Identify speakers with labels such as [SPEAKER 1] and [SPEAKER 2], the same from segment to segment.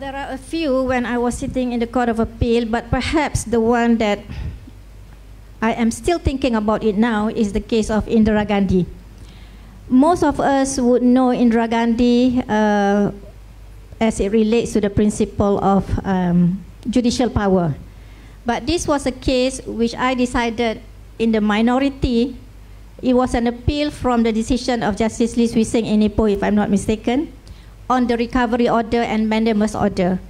[SPEAKER 1] There are a few when I was sitting in the Court of Appeal, but perhaps the one that I am still thinking about it now is the case of Indira Gandhi. Most of us would know Indira Gandhi as it relates to the principle of judicial power. But this was a case which I decided in the minority. It was an appeal from the decision of Justice Lee Swee Seng in Ipoh, if I'm not mistaken, on the recovery order and mandamus order.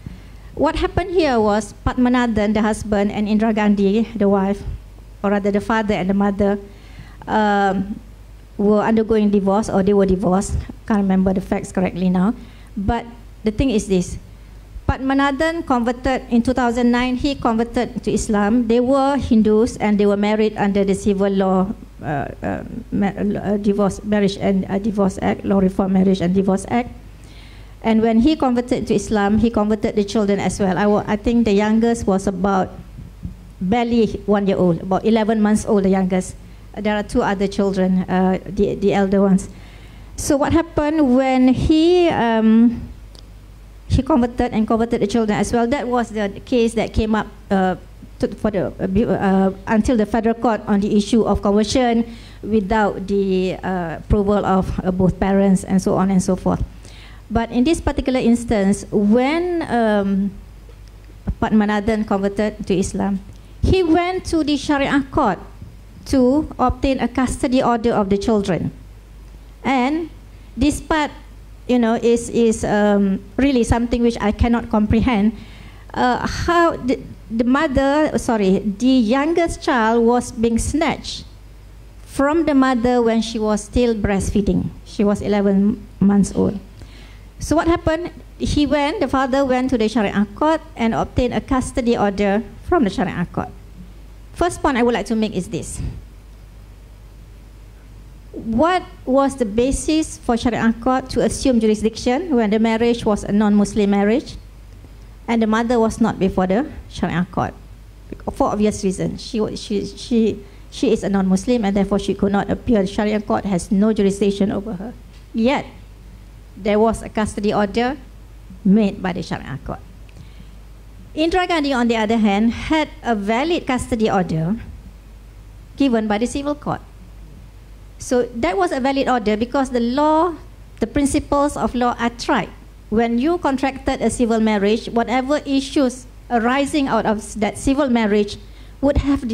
[SPEAKER 1] What happened here was Pathmanathan, the husband, and Indira Gandhi, the wife, or rather the father and the mother, were undergoing divorce, or they were divorced. Can't remember the facts correctly now. But the thing is this. Pathmanathan converted in 2009. He converted to Islam. They were Hindus and they were married under the Civil Law Marriage and Divorce Act, Law Reform Marriage and Divorce Act. And when he converted to Islam, he converted the children as well. I think the youngest was about barely 1 year old, about 11 months old, the youngest. There are 2 other children, the elder ones. So what happened when he converted and converted the children as well? That was the case that came up until the federal court on the issue of conversion without the approval of both parents and so on and so forth. But in this particular instance, when Pathmanathan converted to Islam, he went to the Sharia court to obtain a custody order of the children. And this part, you know, is really something which I cannot comprehend. How the youngest child was being snatched from the mother when she was still breastfeeding. She was 11 months old. So what happened? The father went to the Sharia court and obtained a custody order from the Sharia court. First point I would like to make is this. What was the basis for Sharia court to assume jurisdiction when the marriage was a non-Muslim marriage and the mother was not before the Sharia court? For obvious reasons. She is a non-Muslim and therefore she could not appear. The Sharia court has no jurisdiction over her. Yet, there was a custody order made by the Sharia court. Indira Gandhi, on the other hand, had a valid custody order given by the civil court. So that was a valid order because the law, the principles of law are tried. When you contracted a civil marriage, whatever issues arising out of that civil marriage would have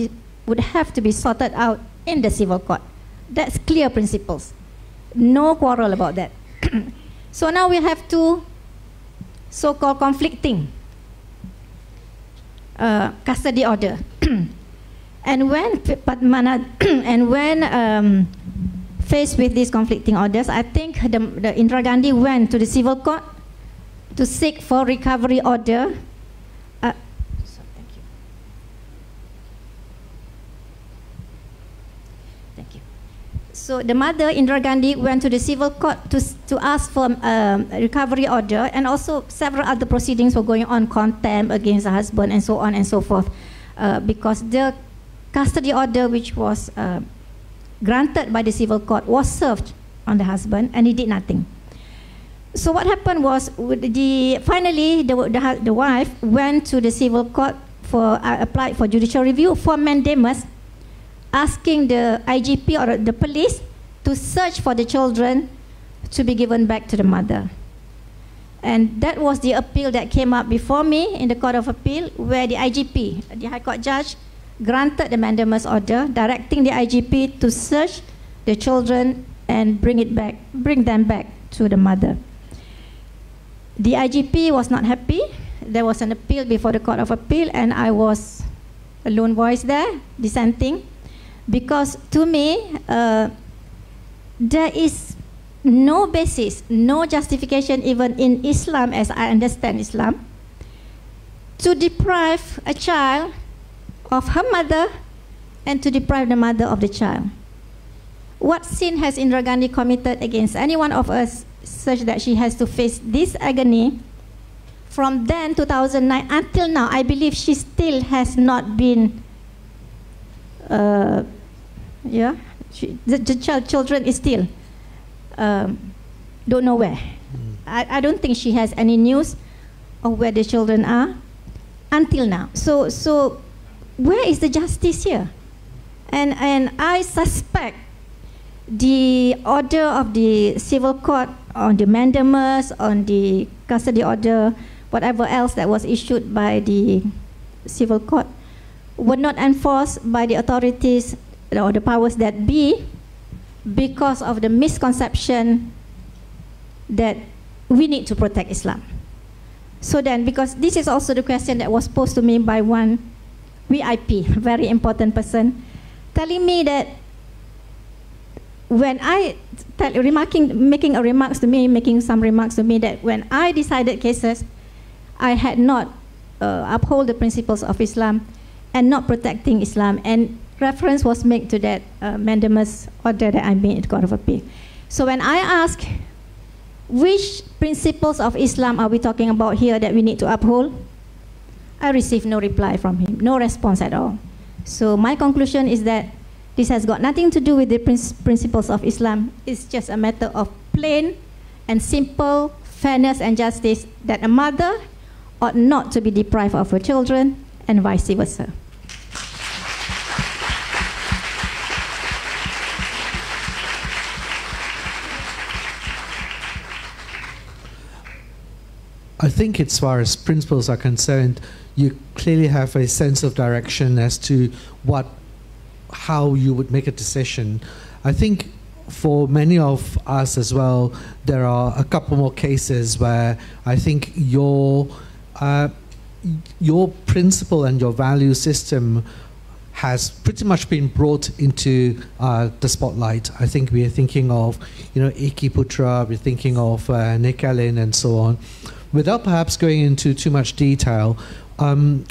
[SPEAKER 1] to be sorted out in the civil court. That's clear principles. No quarrel about that. So now we have 2 so-called conflicting custody order. And when faced with these conflicting orders, I think the Indira Gandhi went to the civil court to seek for recovery order. Thank you. So the mother, Indira Gandhi, went to the civil court to ask for a recovery order, and also several other proceedings were going on, contempt against the husband and so on and so forth, because the custody order which was granted by the civil court was served on the husband and he did nothing. So what happened was, finally the wife went to the civil court applied for judicial review for mandamus, asking the IGP or the police to search for the children to be given back to the mother. And that was the appeal that came up before me in the Court of Appeal, where the IGP, the High Court judge, granted the mandamus order directing the IGP to search the children and bring them back to the mother. The IGP was not happy. There was an appeal before the Court of Appeal and I was a lone voice there dissenting, because to me there is no basis, no justification even in Islam, as I understand Islam, to deprive a child of her mother and to deprive the mother of the child. What sin has Indira Gandhi committed against any one of us such that she has to face this agony? From then, 2009, until now, I believe she still has not been, the children is still, don't know where. I don't think she has any news of where the children are until now. So where is the justice here? And I suspect the order of the civil court on the mandamus, on the custody order, whatever else that was issued by the civil court, were not enforced by the authorities or the powers that be because of the misconception that we need to protect Islam. So then, because this is also the question that was posed to me by one VIP, very important person, telling me that when making some remarks to me that when I decided cases, I had not uphold the principles of Islam and not protecting Islam, and reference was made to that mandamus order that I made in the Court of Appeal. So when I ask which principles of Islam are we talking about here that we need to uphold, I received no reply from him, no response at all. So my conclusion is that this has got nothing to do with the principles of Islam. It's just a matter of plain and simple fairness and justice, that a mother ought not to be deprived of her children and vice versa.
[SPEAKER 2] I think as far as principles are concerned, you clearly have a sense of direction as to how you would make a decision. I think for many of us as well, there are a couple more cases where I think your principle and your value system has pretty much been brought into the spotlight. I think we are thinking of, Iki Putra, we're thinking of Nikalin and so on. Without perhaps going into too much detail, I'm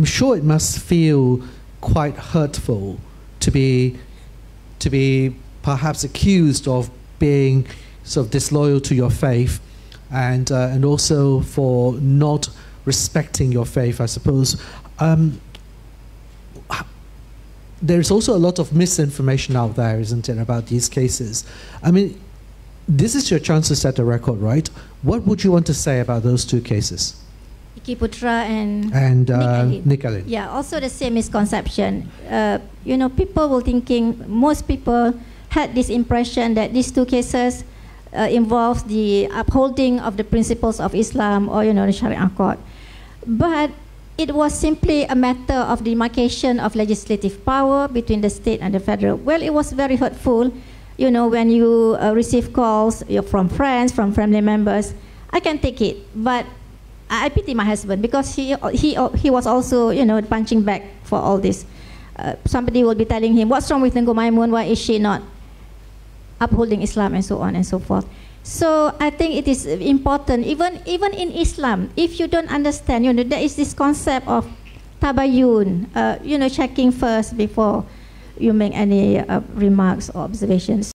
[SPEAKER 2] sure it must feel quite hurtful to be perhaps accused of being sort of disloyal to your faith, and also for not respecting your faith, I suppose. There's also a lot of misinformation out there, isn't it, about these cases? I mean, this is your chance to set a record, right? What would you want to say about those two cases?
[SPEAKER 1] Iki Putra and
[SPEAKER 2] Nikalin.
[SPEAKER 1] Yeah, also the same misconception. People were thinking, most people had this impression that these two cases involves the upholding of the principles of Islam or, the Sharia court. But it was simply a matter of demarcation of legislative power between the state and the federal. Well, it was very hurtful. When you receive calls from friends, from family members, I can take it, but I pity my husband because he was also, punching back for all this. Somebody will be telling him, what's wrong with Tengku Maimun? Why is she not upholding Islam, and so on and so forth. So I think it is important, even in Islam, if you don't understand, there is this concept of tabayun, checking first before you make any remarks or observations.